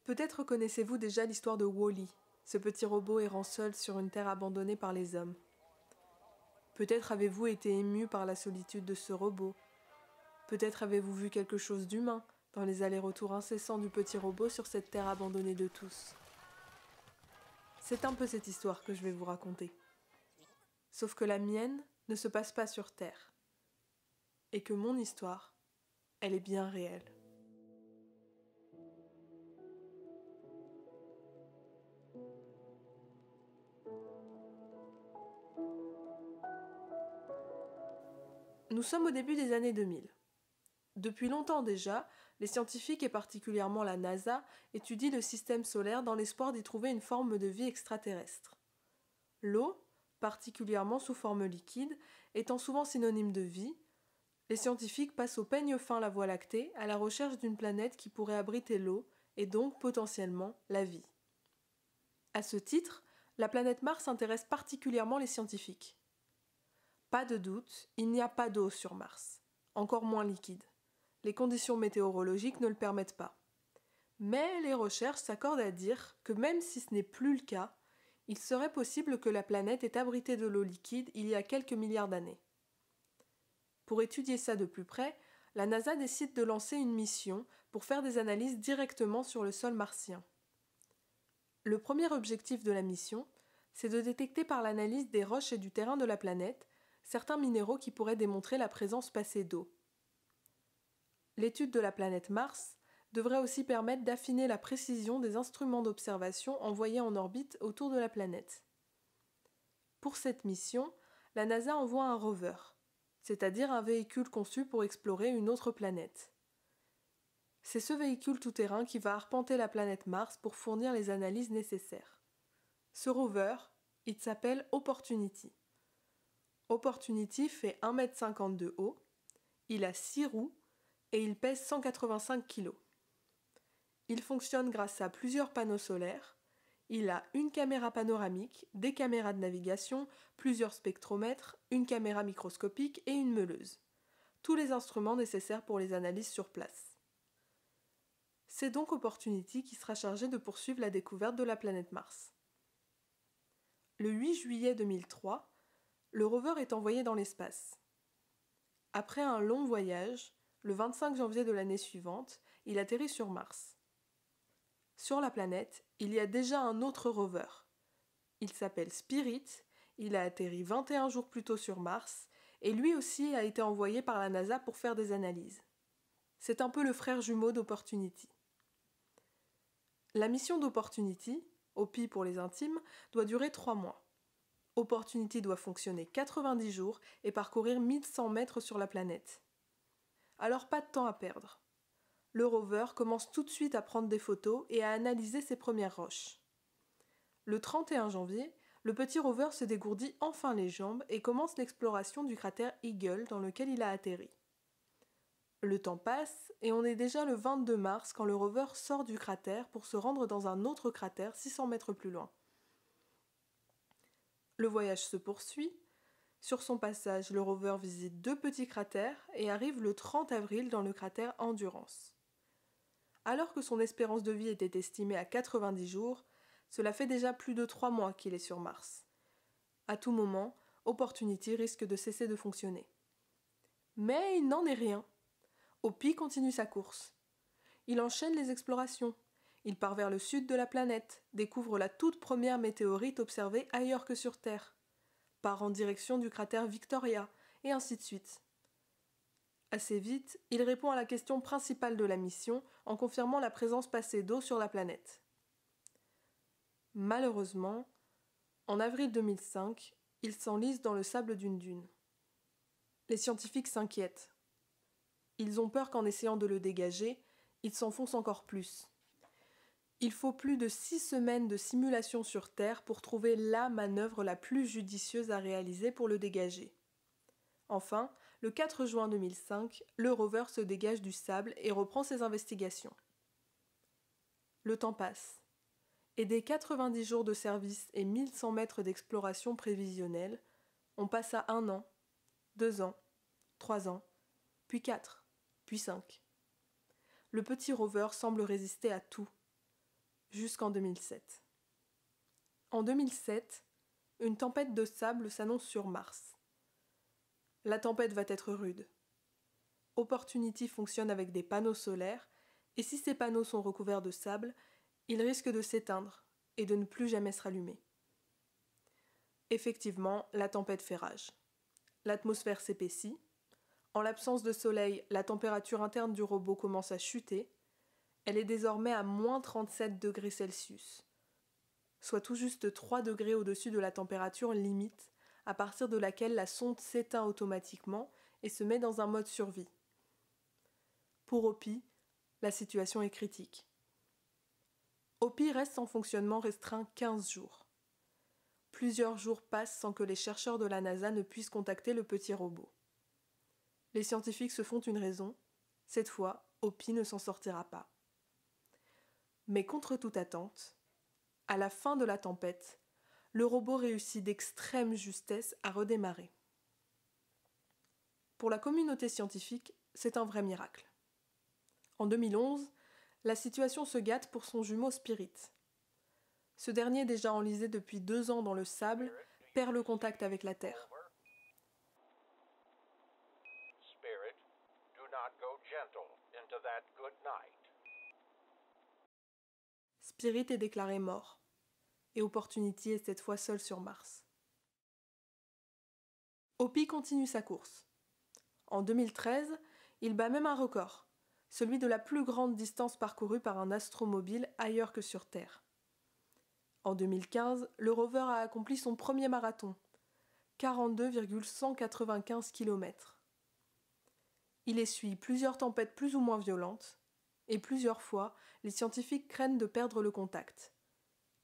Peut-être connaissez-vous déjà l'histoire de Wall-E, ce petit robot errant seul sur une terre abandonnée par les hommes. Peut-être avez-vous été ému par la solitude de ce robot. Peut-être avez-vous vu quelque chose d'humain dans les allers-retours incessants du petit robot sur cette terre abandonnée de tous. C'est un peu cette histoire que je vais vous raconter. Sauf que la mienne ne se passe pas sur Terre. Et que mon histoire, elle est bien réelle. Nous sommes au début des années 2000. Depuis longtemps déjà, les scientifiques et particulièrement la NASA étudient le système solaire dans l'espoir d'y trouver une forme de vie extraterrestre. L'eau, particulièrement sous forme liquide, étant souvent synonyme de vie, les scientifiques passent au peigne fin la Voie lactée à la recherche d'une planète qui pourrait abriter l'eau et donc potentiellement la vie. À ce titre, la planète Mars intéresse particulièrement les scientifiques. Pas de doute, il n'y a pas d'eau sur Mars, encore moins liquide. Les conditions météorologiques ne le permettent pas. Mais les recherches s'accordent à dire que même si ce n'est plus le cas, il serait possible que la planète ait abrité de l'eau liquide il y a quelques milliards d'années. Pour étudier ça de plus près, la NASA décide de lancer une mission pour faire des analyses directement sur le sol martien. Le premier objectif de la mission, c'est de détecter par l'analyse des roches et du terrain de la planète certains minéraux qui pourraient démontrer la présence passée d'eau. L'étude de la planète Mars devrait aussi permettre d'affiner la précision des instruments d'observation envoyés en orbite autour de la planète. Pour cette mission, la NASA envoie un rover, c'est-à-dire un véhicule conçu pour explorer une autre planète. C'est ce véhicule tout-terrain qui va arpenter la planète Mars pour fournir les analyses nécessaires. Ce rover, il s'appelle Opportunity. Opportunity fait 1,50 m de haut, il a 6 roues et il pèse 185 kg. Il fonctionne grâce à plusieurs panneaux solaires, il a une caméra panoramique, des caméras de navigation, plusieurs spectromètres, une caméra microscopique et une meuleuse. Tous les instruments nécessaires pour les analyses sur place. C'est donc Opportunity qui sera chargé de poursuivre la découverte de la planète Mars. Le 8 juillet 2003, le rover est envoyé dans l'espace. Après un long voyage, le 25 janvier de l'année suivante, il atterrit sur Mars. Sur la planète, il y a déjà un autre rover. Il s'appelle Spirit, il a atterri 21 jours plus tôt sur Mars, et lui aussi a été envoyé par la NASA pour faire des analyses. C'est un peu le frère jumeau d'Opportunity. La mission d'Opportunity, OPI pour les intimes, doit durer 3 mois. Opportunity doit fonctionner 90 jours et parcourir 1100 mètres sur la planète. Alors pas de temps à perdre. Le rover commence tout de suite à prendre des photos et à analyser ses premières roches. Le 31 janvier, le petit rover se dégourdit enfin les jambes et commence l'exploration du cratère Eagle dans lequel il a atterri. Le temps passe et on est déjà le 22 mars quand le rover sort du cratère pour se rendre dans un autre cratère 600 mètres plus loin. Le voyage se poursuit. Sur son passage, le rover visite 2 petits cratères et arrive le 30 avril dans le cratère Endurance. Alors que son espérance de vie était estimée à 90 jours, cela fait déjà plus de 3 mois qu'il est sur Mars. À tout moment, Opportunity risque de cesser de fonctionner. Mais il n'en est rien. OPI continue sa course. Il enchaîne les explorations. Il part vers le sud de la planète, découvre la toute première météorite observée ailleurs que sur Terre, part en direction du cratère Victoria, et ainsi de suite. Assez vite, il répond à la question principale de la mission en confirmant la présence passée d'eau sur la planète. Malheureusement, en avril 2005, il s'enlise dans le sable d'une dune. Les scientifiques s'inquiètent. Ils ont peur qu'en essayant de le dégager, il s'enfonce encore plus. Il faut plus de 6 semaines de simulation sur Terre pour trouver la manœuvre la plus judicieuse à réaliser pour le dégager. Enfin, le 4 juin 2005, le rover se dégage du sable et reprend ses investigations. Le temps passe. Et des 90 jours de service et 1100 mètres d'exploration prévisionnelle, on passe à 1 an, 2 ans, 3 ans, puis 4, puis 5. Le petit rover semble résister à tout. jusqu'en 2007. En 2007, une tempête de sable s'annonce sur Mars. La tempête va être rude. Opportunity fonctionne avec des panneaux solaires, et si ces panneaux sont recouverts de sable, ils risquent de s'éteindre et de ne plus jamais se rallumer. Effectivement, la tempête fait rage. L'atmosphère s'épaissit. En l'absence de soleil, la température interne du robot commence à chuter. Elle est désormais à moins 37 degrés Celsius, soit tout juste 3 degrés au-dessus de la température limite, à partir de laquelle la sonde s'éteint automatiquement et se met dans un mode survie. Pour Opie, la situation est critique. Opie reste en fonctionnement restreint 15 jours. Plusieurs jours passent sans que les chercheurs de la NASA ne puissent contacter le petit robot. Les scientifiques se font une raison. Cette fois, Opie ne s'en sortira pas. Mais contre toute attente, à la fin de la tempête, le robot réussit d'extrême justesse à redémarrer. Pour la communauté scientifique, c'est un vrai miracle. En 2011, la situation se gâte pour son jumeau Spirit. Ce dernier, déjà enlisé depuis 2 ans dans le sable, perd le contact avec la Terre. Spirit, do not go gentle into that good night. Spirit est déclaré mort, et Opportunity est cette fois seul sur Mars. Opie continue sa course. En 2013, il bat même un record, celui de la plus grande distance parcourue par un astromobile ailleurs que sur Terre. En 2015, le rover a accompli son premier marathon, 42,195 km. Il essuie plusieurs tempêtes plus ou moins violentes, et plusieurs fois, les scientifiques craignent de perdre le contact.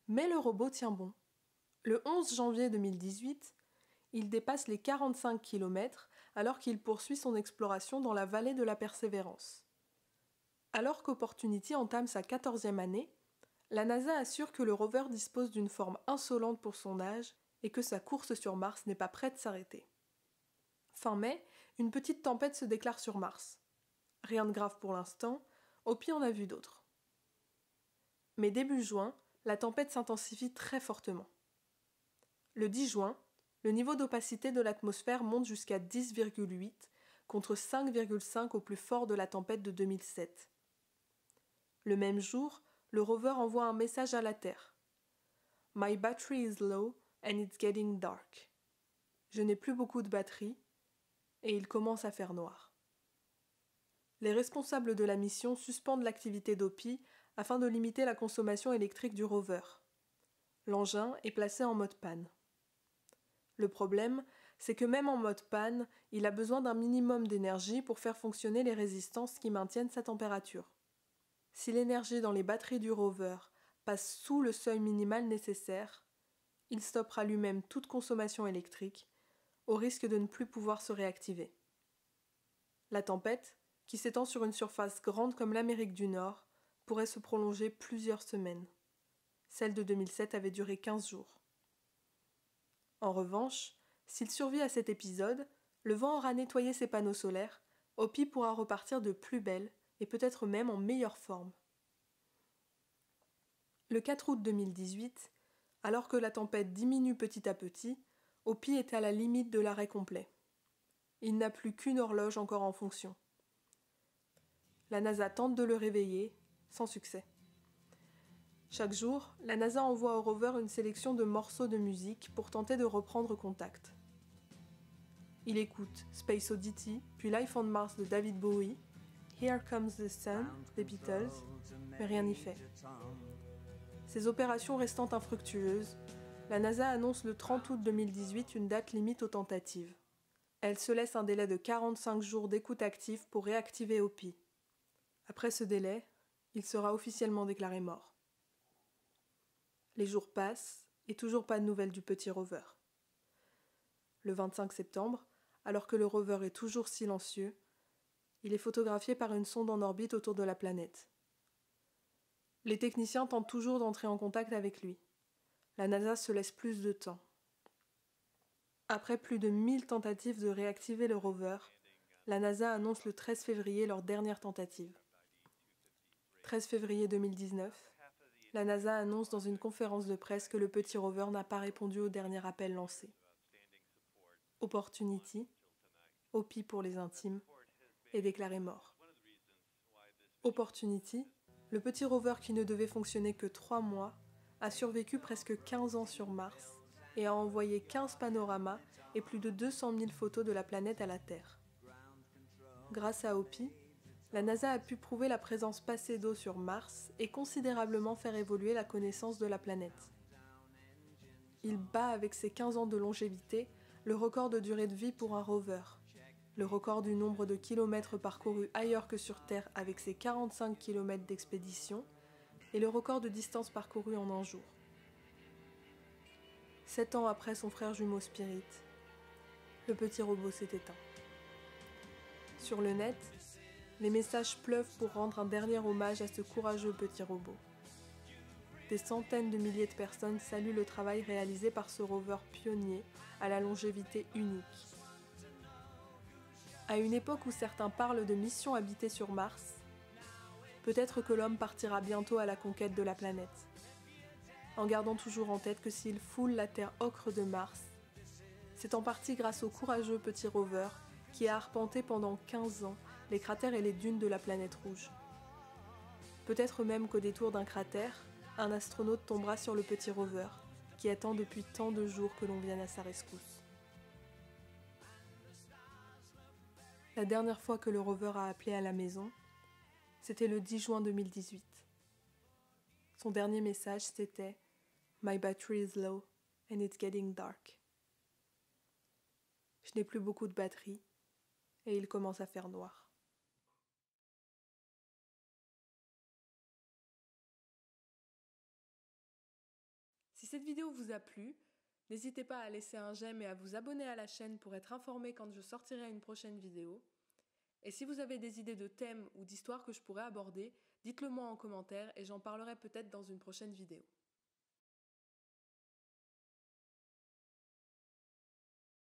Mais le robot tient bon. Le 11 janvier 2018, il dépasse les 45 km alors qu'il poursuit son exploration dans la vallée de la Persévérance. Alors qu'Opportunity entame sa 14e année, la NASA assure que le rover dispose d'une forme insolente pour son âge et que sa course sur Mars n'est pas près de s'arrêter. Fin mai, une petite tempête se déclare sur Mars. Rien de grave pour l'instant, Opie en a vu d'autres. Mais début juin, la tempête s'intensifie très fortement. Le 10 juin, le niveau d'opacité de l'atmosphère monte jusqu'à 10,8 contre 5,5 au plus fort de la tempête de 2007. Le même jour, le rover envoie un message à la Terre. « My battery is low and it's getting dark. » Je n'ai plus beaucoup de batterie et il commence à faire noir. Les responsables de la mission suspendent l'activité d'Opie afin de limiter la consommation électrique du rover. L'engin est placé en mode panne. Le problème, c'est que même en mode panne, il a besoin d'un minimum d'énergie pour faire fonctionner les résistances qui maintiennent sa température. Si l'énergie dans les batteries du rover passe sous le seuil minimal nécessaire, il stoppera lui-même toute consommation électrique, au risque de ne plus pouvoir se réactiver. La tempête, qui s'étend sur une surface grande comme l'Amérique du Nord, pourrait se prolonger plusieurs semaines. Celle de 2007 avait duré 15 jours. En revanche, s'il survit à cet épisode, le vent aura nettoyé ses panneaux solaires, Opie pourra repartir de plus belle et peut-être même en meilleure forme. Le 4 août 2018, alors que la tempête diminue petit à petit, Opie est à la limite de l'arrêt complet. Il n'a plus qu'une horloge encore en fonction. La NASA tente de le réveiller, sans succès. Chaque jour, la NASA envoie au rover une sélection de morceaux de musique pour tenter de reprendre contact. Il écoute Space Oddity, puis Life on Mars de David Bowie, Here Comes the Sun des Beatles, mais rien n'y fait. Ces opérations restant infructueuses, la NASA annonce le 30 août 2018 une date limite aux tentatives. Elle se laisse un délai de 45 jours d'écoute active pour réactiver Opie. Après ce délai, il sera officiellement déclaré mort. Les jours passent et toujours pas de nouvelles du petit rover. Le 25 septembre, alors que le rover est toujours silencieux, il est photographié par une sonde en orbite autour de la planète. Les techniciens tentent toujours d'entrer en contact avec lui. La NASA se laisse plus de temps. Après plus de 1000 tentatives de réactiver le rover, la NASA annonce le 13 février leur dernière tentative. 13 février 2019, La NASA annonce dans une conférence de presse que le petit rover n'a pas répondu au dernier appel lancé. Opportunity, OP pour les intimes, est déclaré mort. Opportunity, le petit rover qui ne devait fonctionner que 3 mois, a survécu presque 15 ans sur Mars et a envoyé 15 panoramas et plus de 200 000 photos de la planète à la Terre. Grâce à OPI, la NASA a pu prouver la présence passée d'eau sur Mars et considérablement faire évoluer la connaissance de la planète. Il bat avec ses 15 ans de longévité le record de durée de vie pour un rover, le record du nombre de kilomètres parcourus ailleurs que sur Terre avec ses 45 km d'expédition et le record de distance parcourue en un jour. 7 ans après son frère jumeau Spirit, le petit robot s'est éteint. Sur le net, les messages pleuvent pour rendre un dernier hommage à ce courageux petit robot. Des centaines de milliers de personnes saluent le travail réalisé par ce rover pionnier à la longévité unique. À une époque où certains parlent de mission habitée sur Mars, peut-être que l'homme partira bientôt à la conquête de la planète, en gardant toujours en tête que s'il foule la terre ocre de Mars, c'est en partie grâce au courageux petit rover qui a arpenté pendant 15 ans les cratères et les dunes de la planète rouge. Peut-être même qu'au détour d'un cratère, un astronaute tombera sur le petit rover, qui attend depuis tant de jours que l'on vienne à sa rescousse. La dernière fois que le rover a appelé à la maison, c'était le 10 juin 2018. Son dernier message, c'était « My battery is low and it's getting dark ». Je n'ai plus beaucoup de batterie et il commence à faire noir. Si cette vidéo vous a plu, n'hésitez pas à laisser un j'aime et à vous abonner à la chaîne pour être informé quand je sortirai une prochaine vidéo. Et si vous avez des idées de thèmes ou d'histoires que je pourrais aborder, dites-le moi en commentaire et j'en parlerai peut-être dans une prochaine vidéo.